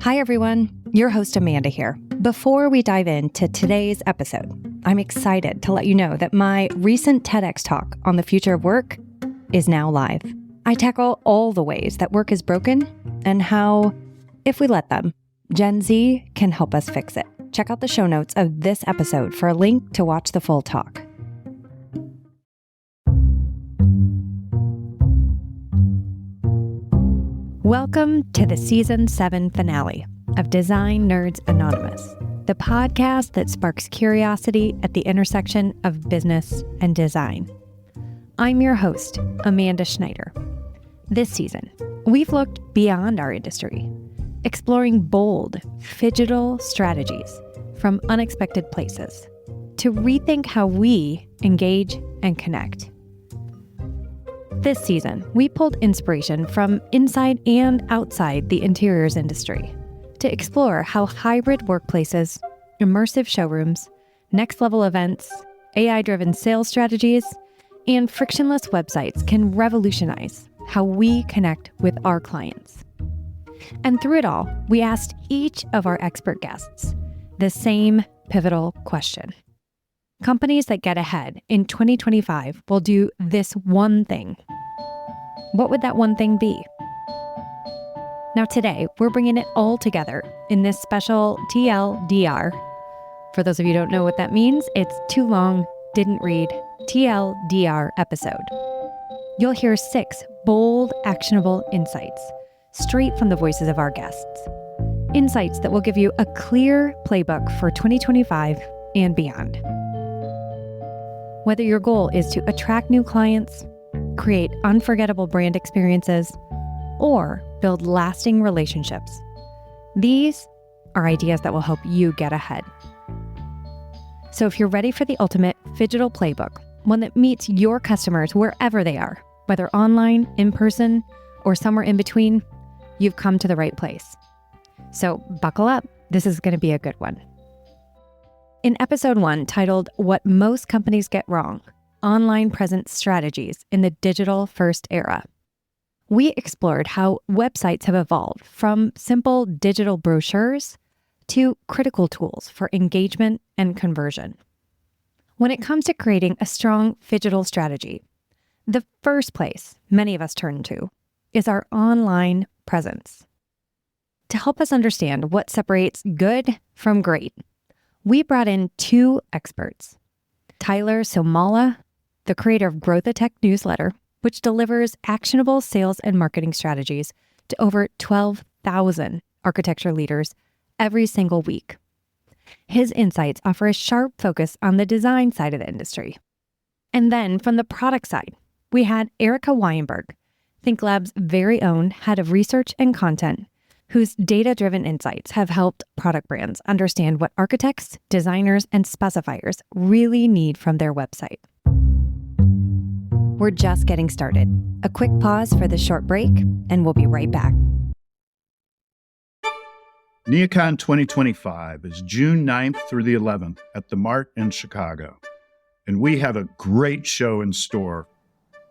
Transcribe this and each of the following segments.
Hi, everyone. Your host, Amanda here. Before we dive into today's episode, I'm excited to let you know that my recent TEDx talk on the future of work is now live. I tackle all the ways that work is broken and how, if we let them, Gen Z can help us fix it. Check out the show notes of this episode for a link to watch the full talk. Welcome to the Season 7 finale of Design Nerds Anonymous, the podcast that sparks curiosity at the intersection of business and design. I'm your host, Amanda Schneider. This season, we've looked beyond our industry, exploring bold, phygital strategies from unexpected places to rethink how we engage and connect. This season, we pulled inspiration from inside and outside the interiors industry to explore how hybrid workplaces, immersive showrooms, next-level events, AI-driven sales strategies, and frictionless websites can revolutionize how we connect with our clients. And through it all, we asked each of our expert guests the same pivotal question. Companies that get ahead in 2025 will do this one thing. What would that one thing be? Now today, we're bringing it all together in this special TLDR. For those of you who don't know what that means, it's too long, didn't read, TLDR episode. You'll hear 6 bold, actionable insights straight from the voices of our guests. Insights that will give you a clear playbook for 2025 and beyond. Whether your goal is to attract new clients, create unforgettable brand experiences, or build lasting relationships, these are ideas that will help you get ahead. So if you're ready for the ultimate phygital playbook, one that meets your customers wherever they are, whether online, in person, or somewhere in between, you've come to the right place. So buckle up. This is going to be a good one. In episode 1, titled What Most Companies Get Wrong, Online Presence Strategies in the Digital First Era, we explored how websites have evolved from simple digital brochures to critical tools for engagement and conversion. When it comes to creating a strong phygital strategy, the first place many of us turn to is our online presence. To help us understand what separates good from great, we brought in 2 experts. Tyler Somala, the creator of Growth Tech newsletter, which delivers actionable sales and marketing strategies to over 12,000 architecture leaders every single week. His insights offer a sharp focus on the design side of the industry. And then from the product side, we had Erica Weinberg, ThinkLab's very own head of research and content, whose data-driven insights have helped product brands understand what architects, designers, and specifiers really need from their website. We're just getting started. A quick pause for this short break, and we'll be right back. NeoCon 2025 is June 9th through the 11th at the Mart in Chicago, and we have a great show in store.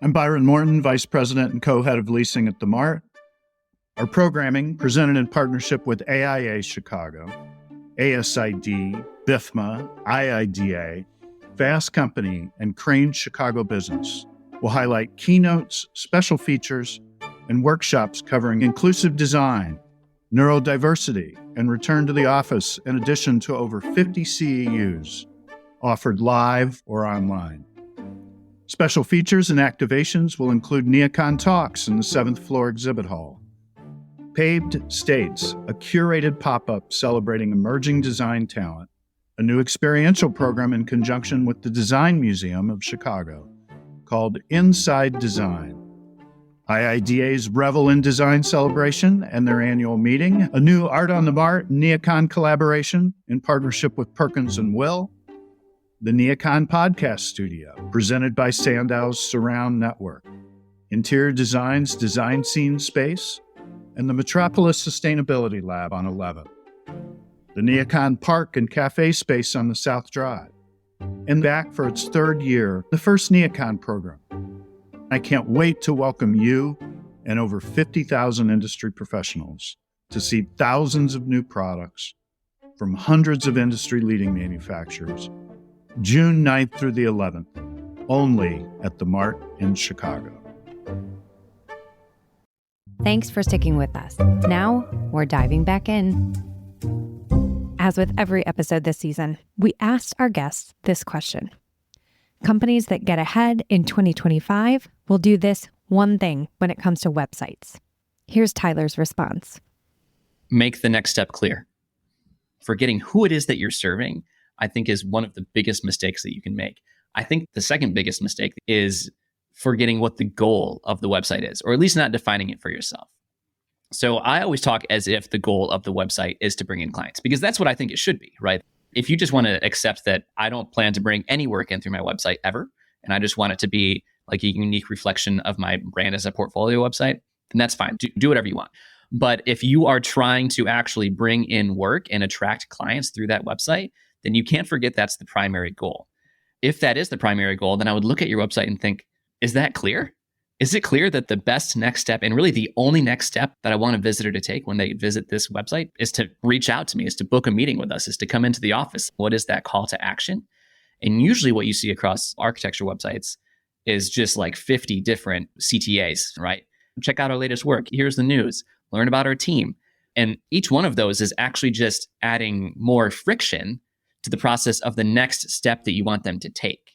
I'm Byron Morton, Vice President and Co-Head of Leasing at the Mart. Our programming, presented in partnership with AIA Chicago, ASID, BIFMA, IIDA, Fast Company, and Crane Chicago Business, will highlight keynotes, special features, and workshops covering inclusive design, neurodiversity, and return to the office, in addition to over 50 CEUs offered live or online. Special features and activations will include NeoCon Talks in the 7th floor exhibit hall, Paved States, a curated pop-up celebrating emerging design talent, a new experiential program in conjunction with the Design Museum of Chicago called Inside Design, IIDA's Revel in Design celebration and their annual meeting, a new Art on the Mart NeoCon collaboration in partnership with Perkins & Will, the NeoCon Podcast Studio, presented by Sandow's Surround Network, Interior Design's Design Scene Space, and the Metropolis Sustainability Lab on 11th, the NeoCon Park and Cafe Space on the South Drive, and back for its 3rd year, the first NeoCon program. I can't wait to welcome you and over 50,000 industry professionals to see thousands of new products from hundreds of industry-leading manufacturers, June 9th through the 11th, only at the Mart in Chicago. Thanks for sticking with us. Now we're diving back in. As with every episode this season, we asked our guests this question. Companies that get ahead in 2025 will do this one thing when it comes to websites. Here's Tyler's response. Make the next step clear. Forgetting who it is that you're serving, I think, is one of the biggest mistakes that you can make. I think the second biggest mistake is forgetting what the goal of the website is, or at least not defining it for yourself. So I always talk as if the goal of the website is to bring in clients, because that's what I think it should be, right? If you just want to accept that I don't plan to bring any work in through my website ever, and I just want it to be like a unique reflection of my brand as a portfolio website, then that's fine. Do whatever you want. But if you are trying to actually bring in work and attract clients through that website, then you can't forget that's the primary goal. If that is the primary goal, then I would look at your website and think, is that clear? Is it clear that the best next step, and really the only next step that I want a visitor to take when they visit this website, is to reach out to me, is to book a meeting with us, is to come into the office? What is that call to action? And usually what you see across architecture websites is just like 50 different CTAs, right? Check out our latest work. Here's the news. Learn about our team. And each one of those is actually just adding more friction to the process of the next step that you want them to take.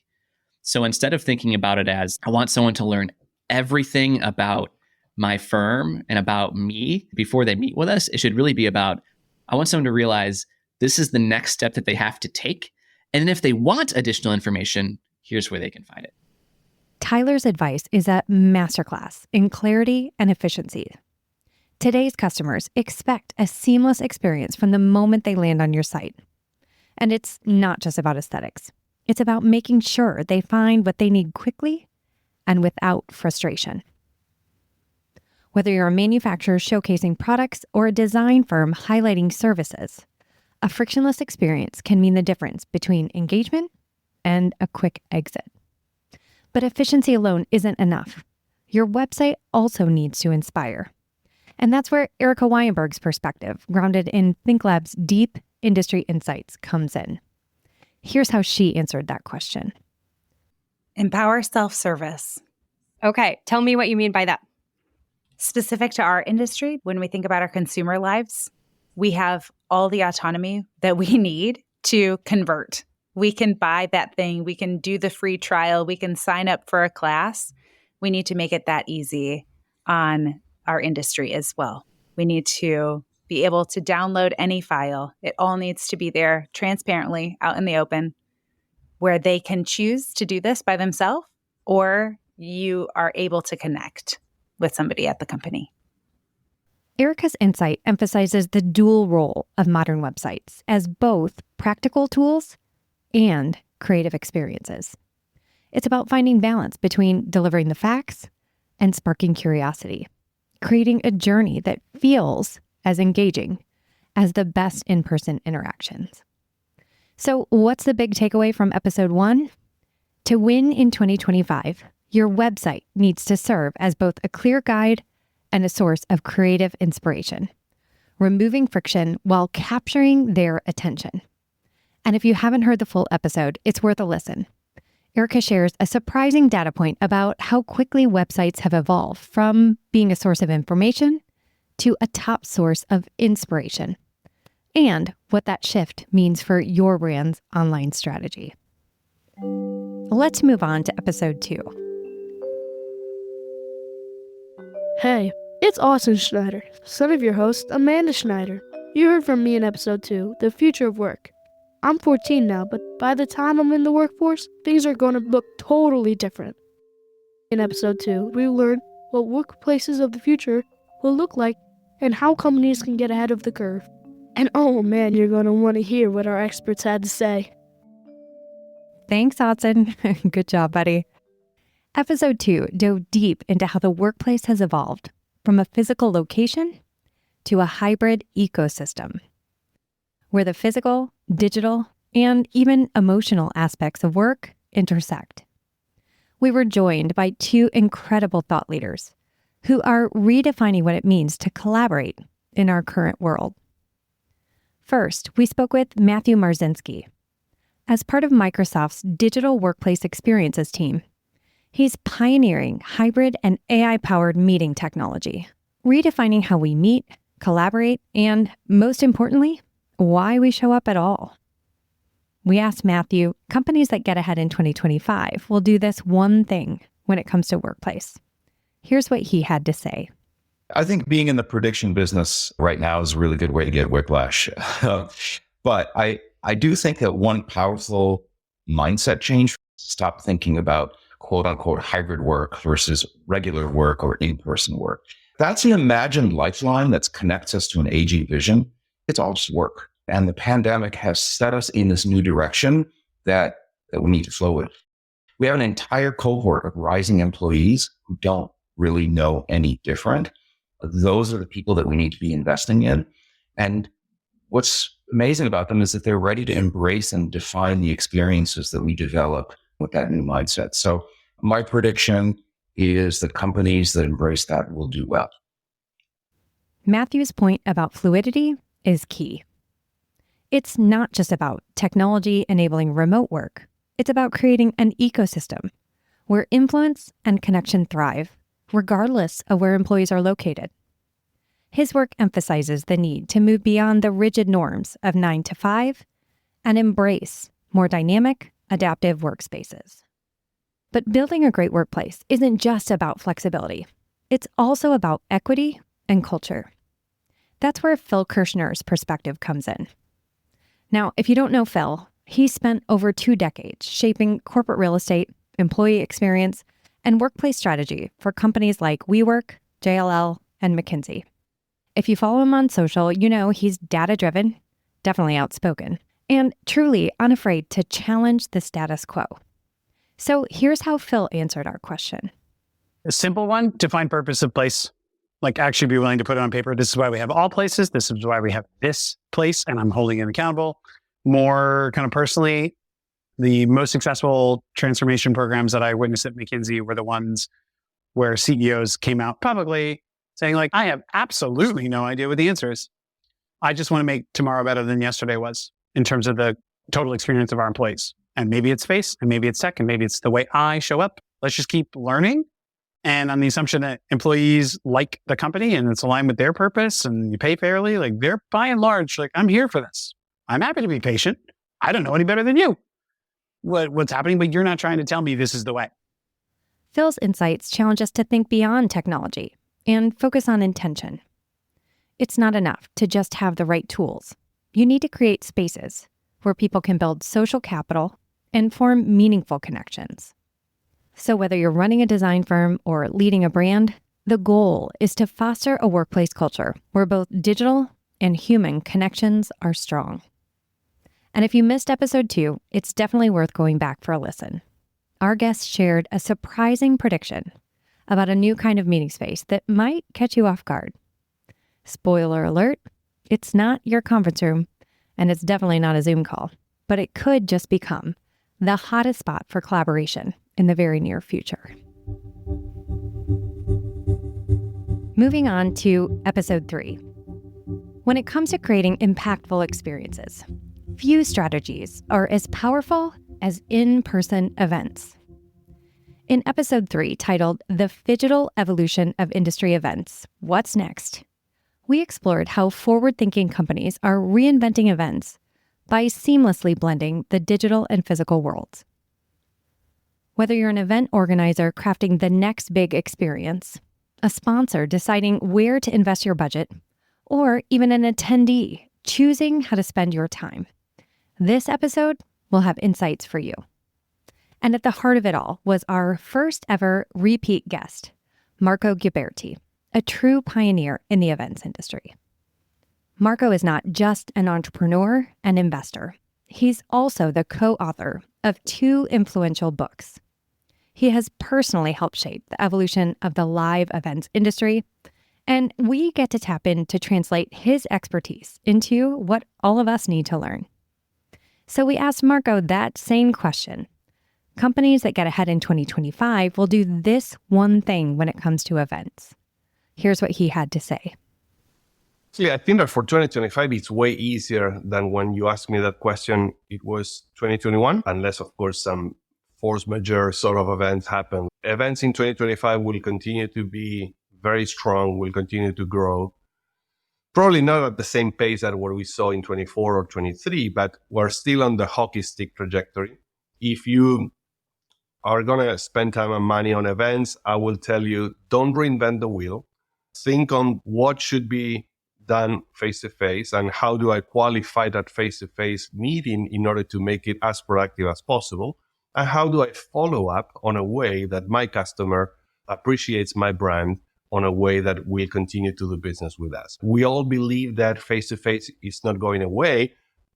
So instead of thinking about it as, I want someone to learn everything about my firm and about me before they meet with us, it should really be about, I want someone to realize this is the next step that they have to take. And then if they want additional information, here's where they can find it. Tyler's advice is a masterclass in clarity and efficiency. Today's customers expect a seamless experience from the moment they land on your site. And it's not just about aesthetics. It's about making sure they find what they need quickly and without frustration. Whether you're a manufacturer showcasing products or a design firm highlighting services, a frictionless experience can mean the difference between engagement and a quick exit. But efficiency alone isn't enough. Your website also needs to inspire. And that's where Erica Weinberg's perspective, grounded in ThinkLab's deep industry insights, comes in. Here's how she answered that question. Empower self-service. Okay, tell me what you mean by that. Specific to our industry, when we think about our consumer lives, we have all the autonomy that we need to convert. We can buy that thing. We can do the free trial. We can sign up for a class. We need to make it that easy on our industry as well. We need to be able to download any file. It all needs to be there transparently out in the open, where they can choose to do this by themselves, or you are able to connect with somebody at the company. Erica's insight emphasizes the dual role of modern websites as both practical tools and creative experiences. It's about finding balance between delivering the facts and sparking curiosity, creating a journey that feels as engaging as the best in-person interactions. So what's the big takeaway from episode 1? To win in 2025, your website needs to serve as both a clear guide and a source of creative inspiration, removing friction while capturing their attention. And if you haven't heard the full episode, it's worth a listen. Erica shares a surprising data point about how quickly websites have evolved from being a source of information to a top source of inspiration, and what that shift means for your brand's online strategy. Let's move on to episode 2. Hey, it's Austin Schneider, son of your host, Amanda Schneider. You heard from me in episode 2, The Future of Work. I'm 14 now, but by the time I'm in the workforce, things are going to look totally different. In episode 2, we learn what workplaces of the future will look like and how companies can get ahead of the curve. And oh man, you're going to want to hear what our experts had to say. Thanks, Austin. Good job, buddy. Episode 2 dove deep into how the workplace has evolved from a physical location to a hybrid ecosystem, where the physical, digital, and even emotional aspects of work intersect. We were joined by 2 incredible thought leaders who are redefining what it means to collaborate in our current world. First, we spoke with Matthew Marzinski. As part of Microsoft's digital workplace experiences team, he's pioneering hybrid and AI-powered meeting technology, redefining how we meet, collaborate, and, most importantly, why we show up at all. We asked Matthew, companies that get ahead in 2025 will do this one thing when it comes to workplace. Here's what he had to say. I think being in the prediction business right now is a really good way to get whiplash. But I do think that one powerful mindset change, stop thinking about quote unquote hybrid work versus regular work or in-person work. That's an imagined lifeline that connects us to an aging vision. It's all just work. And the pandemic has set us in this new direction that we need to flow with. We have an entire cohort of rising employees who don't really know any different. Those are the people that we need to be investing in. And what's amazing about them is that they're ready to embrace and define the experiences that we develop with that new mindset. So my prediction is that companies that embrace that will do well. Matthew's point about fluidity is key. It's not just about technology enabling remote work. It's about creating an ecosystem where influence and connection thrive, regardless of where employees are located. His work emphasizes the need to move beyond the rigid norms of 9 to 5 and embrace more dynamic, adaptive workspaces. But building a great workplace isn't just about flexibility. It's also about equity and culture. That's where Phil Kirshner's perspective comes in. Now, if you don't know Phil, he spent over 2 decades shaping corporate real estate, employee experience, and workplace strategy for companies like WeWork, JLL, and McKinsey. If you follow him on social, you know he's data-driven, definitely outspoken, and truly unafraid to challenge the status quo. So here's how Phil answered our question. A simple one, define purpose of place. Like actually be willing to put it on paper. This is why we have all places. This is why we have this place, and I'm holding it accountable. More kind of personally, the most successful transformation programs that I witnessed at McKinsey were the ones where CEOs came out publicly saying like, I have absolutely no idea what the answer is. I just want to make tomorrow better than yesterday was in terms of the total experience of our employees. And maybe it's face, and maybe it's tech, and maybe it's the way I show up. Let's just keep learning. And on the assumption that employees like the company and it's aligned with their purpose and you pay fairly, like they're by and large, like, I'm here for this. I'm happy to be patient. I don't know any better than you. What's happening, but you're not trying to tell me this is the way. Phil's insights challenge us to think beyond technology and focus on intention. It's not enough to just have the right tools. You need to create spaces where people can build social capital and form meaningful connections. So whether you're running a design firm or leading a brand, the goal is to foster a workplace culture where both digital and human connections are strong. And if you missed episode 2, it's definitely worth going back for a listen. Our guest shared a surprising prediction about a new kind of meeting space that might catch you off guard. Spoiler alert, it's not your conference room, and it's definitely not a Zoom call, but it could just become the hottest spot for collaboration in the very near future. Moving on to episode 3. When it comes to creating impactful experiences, few strategies are as powerful as in-person events. In episode 3, titled The Phygital Evolution of Industry Events, What's Next?, we explored how forward-thinking companies are reinventing events by seamlessly blending the digital and physical worlds. Whether you're an event organizer crafting the next big experience, a sponsor deciding where to invest your budget, or even an attendee choosing how to spend your time, this episode will have insights for you. And at the heart of it all was our first ever repeat guest, Marco Ghiberti, a true pioneer in the events industry. Marco is not just an entrepreneur and investor. He's also the co-author of 2 influential books. He has personally helped shape the evolution of the live events industry, and we get to tap in to translate his expertise into what all of us need to learn. So we asked Marco that same question. Companies that get ahead in 2025 will do this one thing when it comes to events. Here's what he had to say. See, I think that for 2025, it's way easier than when you asked me that question. It was 2021, unless, of course, some force majeure sort of events happen. Events in 2025 will continue to be very strong, will continue to grow. Probably not at the same pace that what we saw in 24 or 23, but we're still on the hockey stick trajectory. If you are going to spend time and money on events, I will tell you, don't reinvent the wheel. Think on what should be done face-to-face and how do I qualify that face-to-face meeting in order to make it as productive as possible? And how do I follow up on a way that my customer appreciates my brand on a way that will continue to do business with us? We all believe that face-to-face is not going away,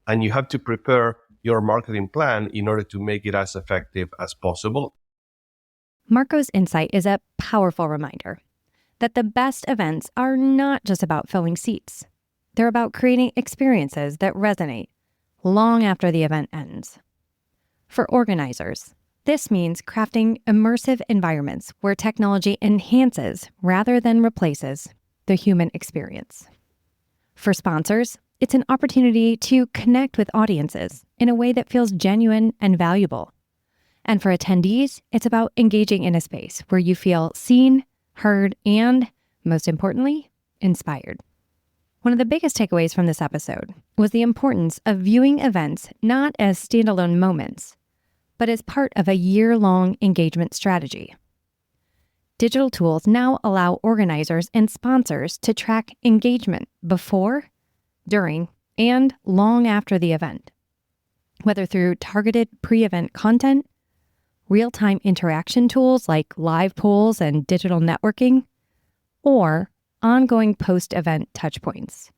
and you have to prepare your marketing plan in order to make it as effective as possible. Marco's insight is a powerful reminder that the best events are not just about filling seats. They're about creating experiences that resonate long after the event ends. For organizers, this means crafting immersive environments where technology enhances rather than replaces the human experience. For sponsors, it's an opportunity to connect with audiences in a way that feels genuine and valuable. And for attendees, it's about engaging in a space where you feel seen, heard, and, most importantly, inspired. One of the biggest takeaways from this episode was the importance of viewing events not as standalone moments, but as part of a year-long engagement strategy. Digital tools now allow organizers and sponsors to track engagement before, during, and long after the event, whether through targeted pre-event content, real-time interaction tools like live polls and digital networking, or ongoing post-event touchpoints.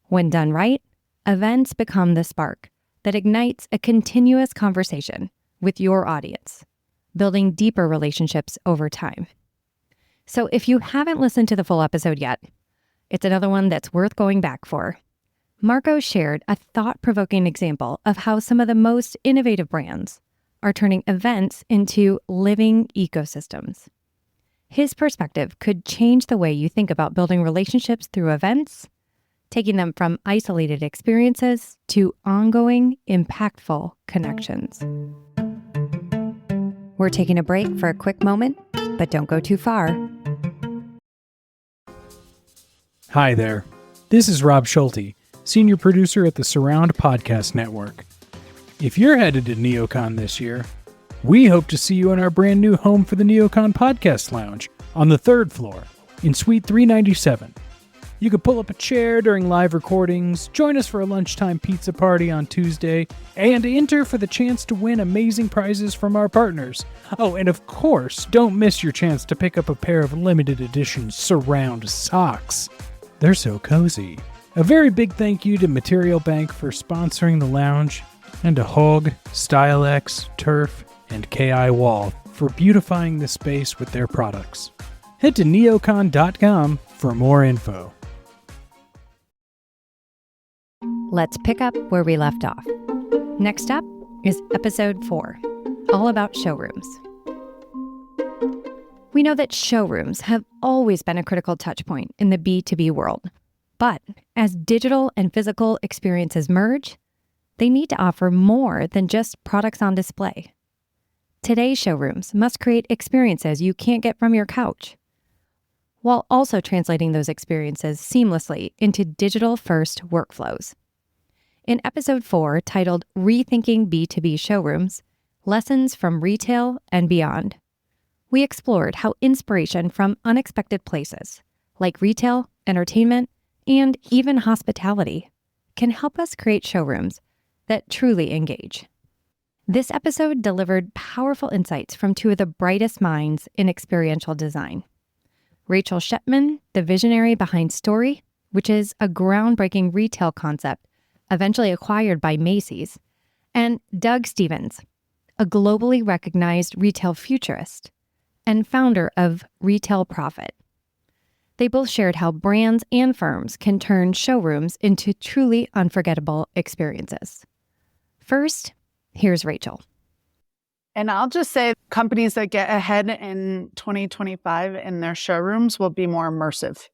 When done right, events become the spark that ignites a continuous conversation with your audience, building deeper relationships over time. So if you haven't listened to the full episode yet, it's another one that's worth going back for. Marco shared a thought-provoking example of how some of the most innovative brands are turning events into living ecosystems. His perspective could change the way you think about building relationships through events, taking them from isolated experiences to ongoing, impactful connections. We're taking a break for a quick moment, but don't go too far. Hi there. This is Rob Schulte, senior producer at the Surround Podcast Network. If you're headed to NeoCon this year, we hope to see you in our brand new home for the NeoCon Podcast Lounge on the 3rd floor in Suite 397. You can pull up a chair during live recordings, join us for a lunchtime pizza party on Tuesday, and enter for the chance to win amazing prizes from our partners. Oh, and of course, don't miss your chance to pick up a pair of limited edition Surround socks. They're so cozy. A very big thank you to Material Bank for sponsoring the lounge, and to Hog, StyleX, Turf, and KI Wall for beautifying the space with their products. Head to neocon.com for more info. Let's pick up where we left off. Next up is episode 4, all about showrooms. We know that showrooms have always been a critical touchpoint in the B2B world. But as digital and physical experiences merge, they need to offer more than just products on display. Today's showrooms must create experiences you can't get from your couch, while also translating those experiences seamlessly into digital-first workflows. In episode 4, titled Rethinking B2B Showrooms, Lessons from Retail and Beyond, we explored how inspiration from unexpected places, like retail, entertainment, and even hospitality, can help us create showrooms that truly engage. This episode delivered powerful insights from two of the brightest minds in experiential design. Rachel Shepman, the visionary behind Story, which is a groundbreaking retail concept eventually acquired by Macy's, and Doug Stevens, a globally recognized retail futurist and founder of Retail Profit. They both shared how brands and firms can turn showrooms into truly unforgettable experiences. First, here's Rachel. And I'll just say companies that get ahead in 2025 in their showrooms will be more immersive.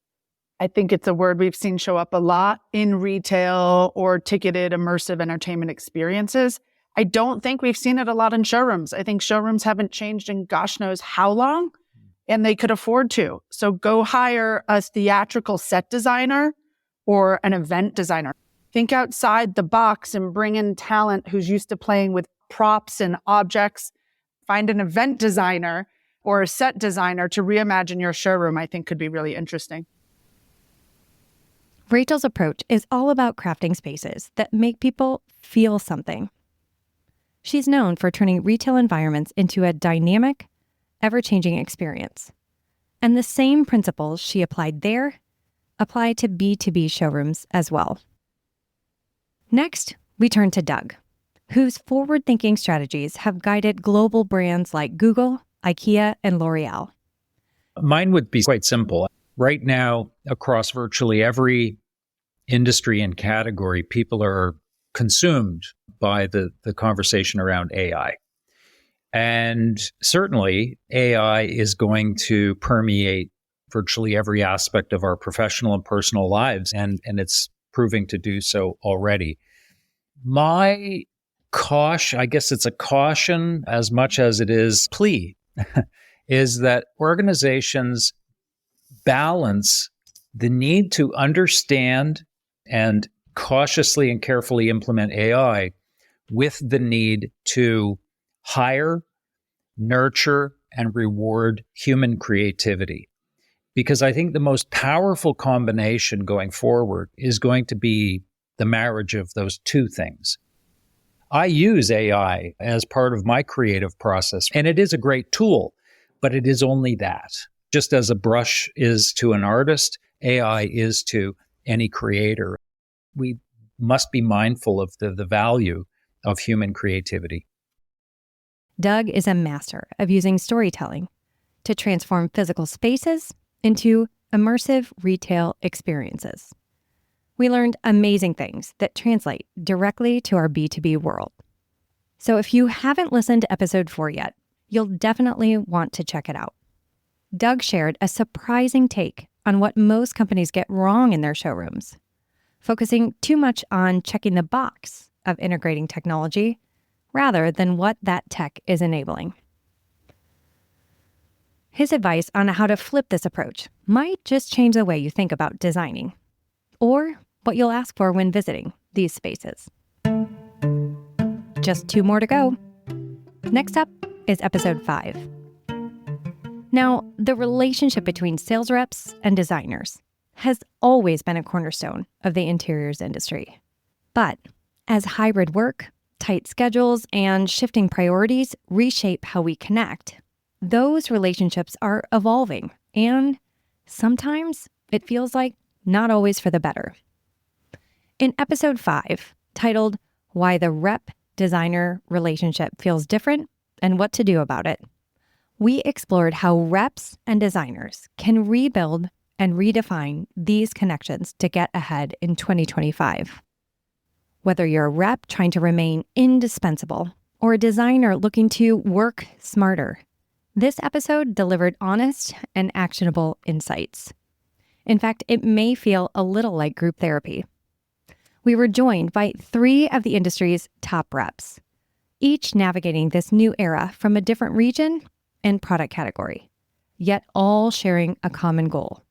I think it's a word we've seen show up a lot in retail or ticketed immersive entertainment experiences. I don't think we've seen it a lot in showrooms. I think showrooms haven't changed in gosh knows how long, and they could afford to. So go hire a theatrical set designer or an event designer. Think outside the box and bring in talent who's used to playing with props and objects. Find an event designer or a set designer to reimagine your showroom, I think could be really interesting. Rachel's approach is all about crafting spaces that make people feel something. She's known for turning retail environments into a dynamic, ever-changing experience. And the same principles she applied there apply to B2B showrooms as well. Next, we turn to Doug, whose forward-thinking strategies have guided global brands like Google, IKEA, and L'Oreal. Mine would be quite simple. Right now, across virtually every industry and category, people are consumed by the conversation around AI. And certainly, AI is going to permeate virtually every aspect of our professional and personal lives, and it's proving to do so already. My caution, I guess it's a caution as much as it is plea, is that organizations balance the need to understand and cautiously and carefully implement AI with the need to hire, nurture, and reward human creativity. Because I think the most powerful combination going forward is going to be the marriage of those two things. I use AI as part of my creative process, and it is a great tool, but it is only that. Just as a brush is to an artist, AI is to any creator. We must be mindful of the value of human creativity. Doug is a master of using storytelling to transform physical spaces into immersive retail experiences. We learned amazing things that translate directly to our B2B world. So if you haven't listened to episode 4 yet, you'll definitely want to check it out. Doug shared a surprising take on what most companies get wrong in their showrooms, focusing too much on checking the box of integrating technology rather than what that tech is enabling. His advice on how to flip this approach might just change the way you think about designing, or what you'll ask for when visiting these spaces. Just 2 more to go. Next up is episode 5. Now, the relationship between sales reps and designers has always been a cornerstone of the interiors industry. But as hybrid work, tight schedules, and shifting priorities reshape how we connect, those relationships are evolving, and sometimes it feels like not always for the better. In episode 5, titled Why the Rep-Designer Relationship Feels Different and What to Do About It, we explored how reps and designers can rebuild and redefine these connections to get ahead in 2025. Whether you're a rep trying to remain indispensable or a designer looking to work smarter, this episode delivered honest and actionable insights. In fact, it may feel a little like group therapy. We were joined by 3 of the industry's top reps, each navigating this new era from a different region and product category, yet all sharing a common goal: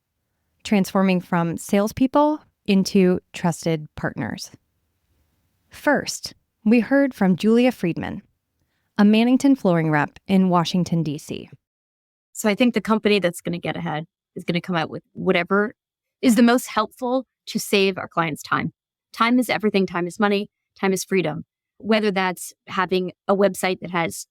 transforming from salespeople into trusted partners. First, we heard from Julia Friedman, a Mannington flooring rep in Washington, D.C. So I think the company that's going to get ahead is going to come out with whatever is the most helpful to save our clients time. Time is everything. Time is money. Time is freedom. Whether that's having a website that has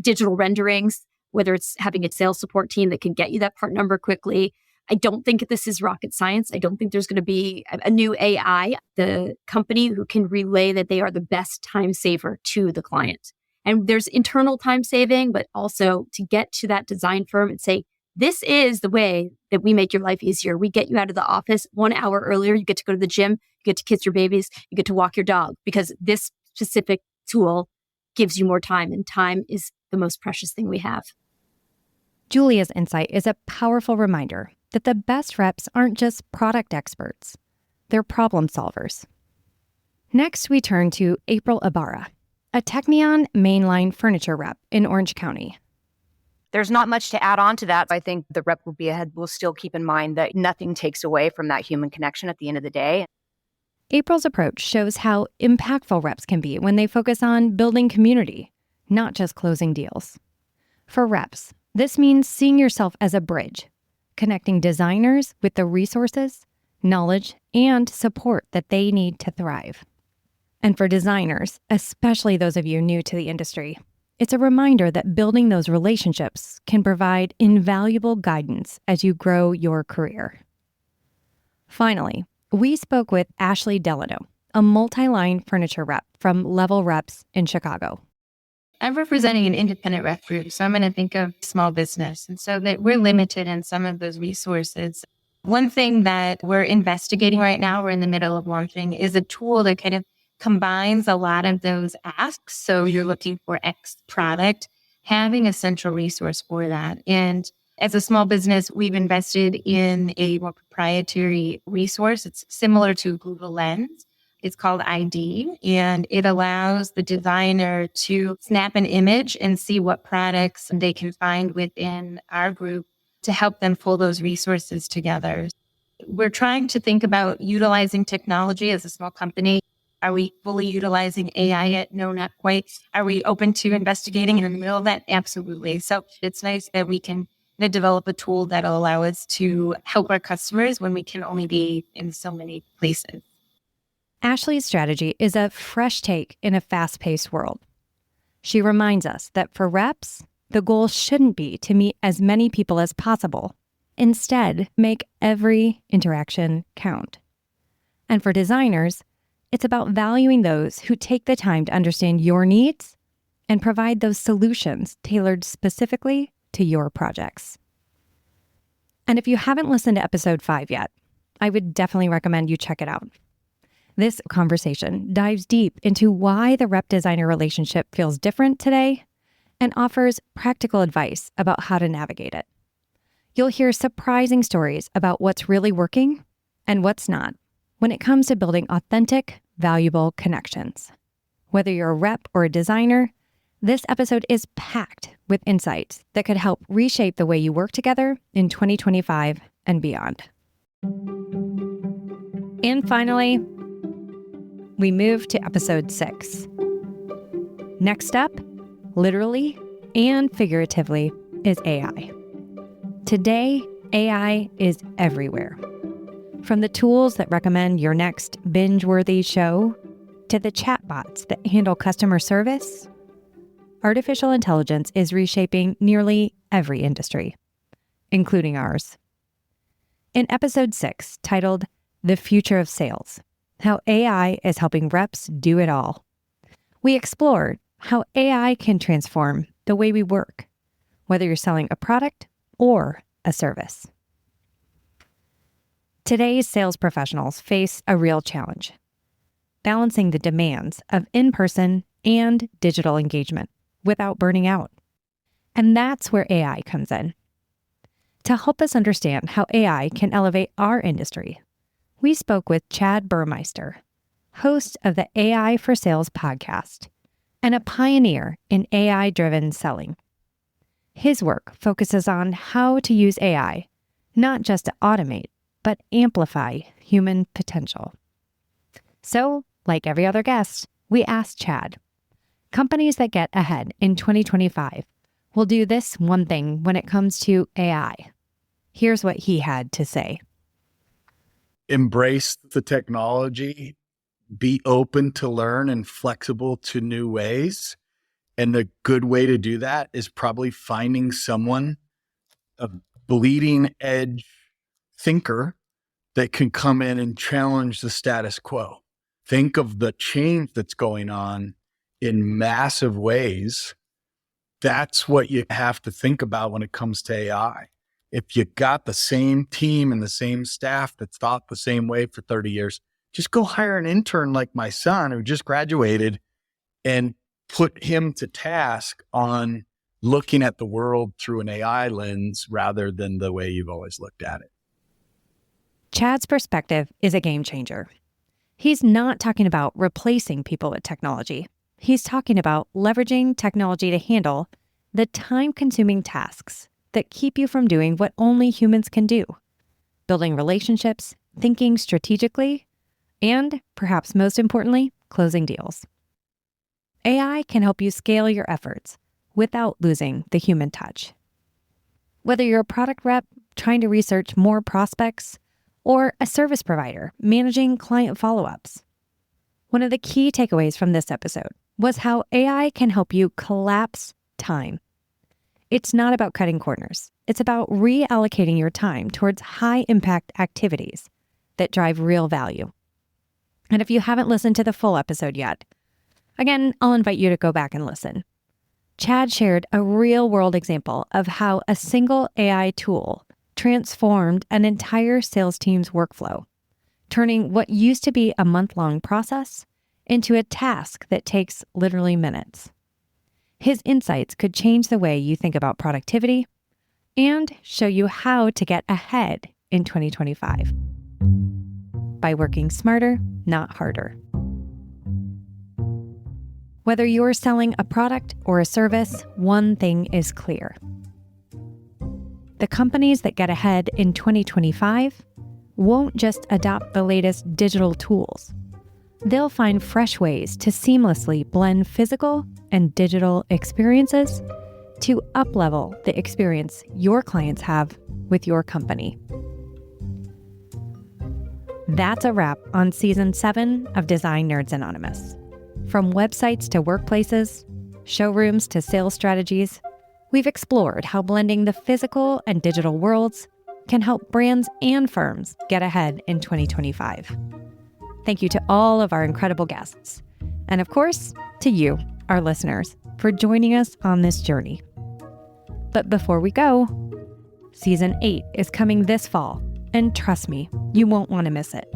digital renderings, whether it's having a sales support team that can get you that part number quickly. I don't think this is rocket science. I don't think there's going to be a new AI, the company who can relay that they are the best time saver to the client. And there's internal time saving, but also to get to that design firm and say, this is the way that we make your life easier. We get you out of the office 1 hour earlier. You get to go to the gym. You get to kiss your babies. You get to walk your dog because this specific tool gives you more time, and time is the most precious thing we have. Julia's insight is a powerful reminder that the best reps aren't just product experts, they're problem solvers. Next, we turn to April Ibarra, a Technion mainline furniture rep in Orange County. There's not much to add on to that. I think the rep will be ahead. We'll still keep in mind that nothing takes away from that human connection at the end of the day. April's approach shows how impactful reps can be when they focus on building community, not just closing deals. For reps, this means seeing yourself as a bridge, connecting designers with the resources, knowledge, and support that they need to thrive. And for designers, especially those of you new to the industry, it's a reminder that building those relationships can provide invaluable guidance as you grow your career. Finally, we spoke with Ashley Delano, a multi-line furniture rep from Level Reps in Chicago. I'm representing an independent rep group, so I'm going to think of small business. And so that we're limited in some of those resources. One thing that we're investigating right now, we're in the middle of launching, is a tool that kind of combines a lot of those asks. So you're looking for X product, having a central resource for that. And as a small business, we've invested in a more proprietary resource. It's similar to Google Lens. It's called ID, and it allows the designer to snap an image and see what products they can find within our group to help them pull those resources together. We're trying to think about utilizing technology as a small company. Are we fully utilizing AI yet? No, not quite. Are we open to investigating in the middle of that? Absolutely. So it's nice that we can develop a tool that'll allow us to help our customers when we can only be in so many places. Ashley's strategy is a fresh take in a fast-paced world. She reminds us that for reps, the goal shouldn't be to meet as many people as possible. Instead, make every interaction count. And for designers, it's about valuing those who take the time to understand your needs and provide those solutions tailored specifically to your projects. And if you haven't listened to episode 5 yet, I would definitely recommend you check it out. This conversation dives deep into why the rep-designer relationship feels different today and offers practical advice about how to navigate it. You'll hear surprising stories about what's really working and what's not when it comes to building authentic, valuable connections. Whether you're a rep or a designer, this episode is packed with insights that could help reshape the way you work together in 2025 and beyond. And finally, we move to episode 6. Next up, literally and figuratively, is AI. Today, AI is everywhere. From the tools that recommend your next binge-worthy show to the chatbots that handle customer service, artificial intelligence is reshaping nearly every industry, including ours. In episode 6, titled The Future of Sales, How AI is Helping Reps Do It All, we explore how AI can transform the way we work, whether you're selling a product or a service. Today's sales professionals face a real challenge, balancing the demands of in-person and digital engagement without burning out. And that's where AI comes in. To help us understand how AI can elevate our industry, we spoke with Chad Burmeister, host of the AI for Sales podcast and a pioneer in AI-driven selling. His work focuses on how to use AI, not just to automate, but amplify human potential. So, like every other guest, we asked Chad, companies that get ahead in 2025 will do this one thing when it comes to AI. Here's what he had to say. Embrace the technology, be open to learn and flexible to new ways. And the good way to do that is probably finding someone, a bleeding edge thinker that can come in and challenge the status quo. Think of the change that's going on in massive ways. That's what you have to think about when it comes to AI. If you got the same team and the same staff that's thought the same way for 30 years, just go hire an intern like my son who just graduated and put him to task on looking at the world through an AI lens rather than the way you've always looked at it. Chad's perspective is a game changer. He's not talking about replacing people with technology. He's talking about leveraging technology to handle the time-consuming tasks that keep you from doing what only humans can do: building relationships, thinking strategically, and, perhaps most importantly, closing deals. AI can help you scale your efforts without losing the human touch. Whether you're a product rep trying to research more prospects or a service provider managing client follow-ups, one of the key takeaways from this episode was how AI can help you collapse time. It's not about cutting corners. It's about reallocating your time towards high-impact activities that drive real value. And if you haven't listened to the full episode yet, again, I'll invite you to go back and listen. Chad shared a real-world example of how a single AI tool transformed an entire sales team's workflow, turning what used to be a month-long process into a task that takes literally minutes. His insights could change the way you think about productivity and show you how to get ahead in 2025 by working smarter, not harder. Whether you're selling a product or a service, one thing is clear. The companies that get ahead in 2025 won't just adopt the latest digital tools. They'll find fresh ways to seamlessly blend physical and digital experiences to up-level the experience your clients have with your company. That's a wrap on Season 7 of Design Nerds Anonymous. From websites to workplaces, showrooms to sales strategies, we've explored how blending the physical and digital worlds can help brands and firms get ahead in 2025. Thank you to all of our incredible guests, and of course, to you, our listeners, for joining us on this journey. But before we go, Season 8 is coming this fall, and trust me, you won't want to miss it.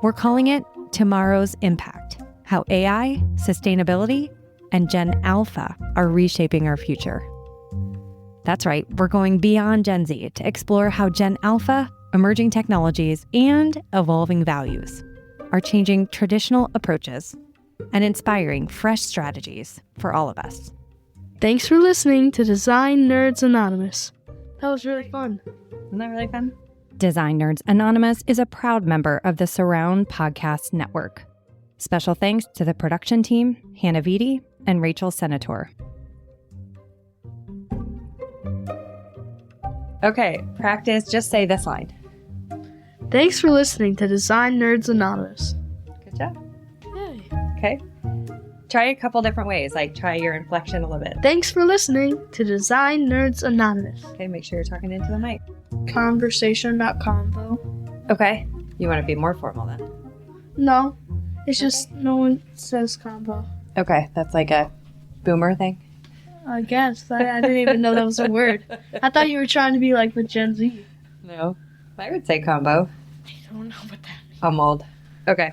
We're calling it Tomorrow's Impact: How AI, Sustainability, and Gen Alpha are reshaping our future. That's right, we're going beyond Gen Z to explore how Gen Alpha, emerging technologies, and evolving values are changing traditional approaches and inspiring fresh strategies for all of us. Thanks for listening to Design Nerds Anonymous. That was really fun. Isn't that really fun? Design Nerds Anonymous is a proud member of the Surround Podcast Network. Special thanks to the production team, Hannah Vitti and Rachel Senator. Okay, practice. Just say this line. Thanks for listening to Design Nerds Anonymous. Good job. Yay. Okay. Try a couple different ways, like try your inflection a little bit. Thanks for listening to Design Nerds Anonymous. Okay, make sure you're talking into the mic. Conversation, not convo. Okay. You want to be more formal then? No, it's just no one says combo. Okay, that's like a boomer thing? I guess. I didn't even know that was a word. I thought you were trying to be like with Gen Z. No. I would say combo. I don't know what that means. A mold. Okay.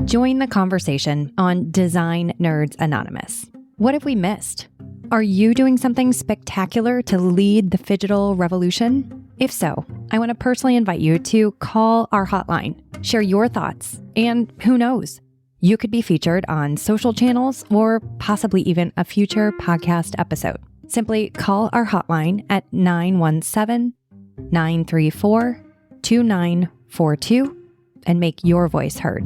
Join the conversation on Design Nerds Anonymous. What have we missed? Are you doing something spectacular to lead the phygital revolution? If so, I want to personally invite you to call our hotline, share your thoughts, and who knows, you could be featured on social channels or possibly even a future podcast episode. Simply call our hotline at 917-934-2942 and make your voice heard.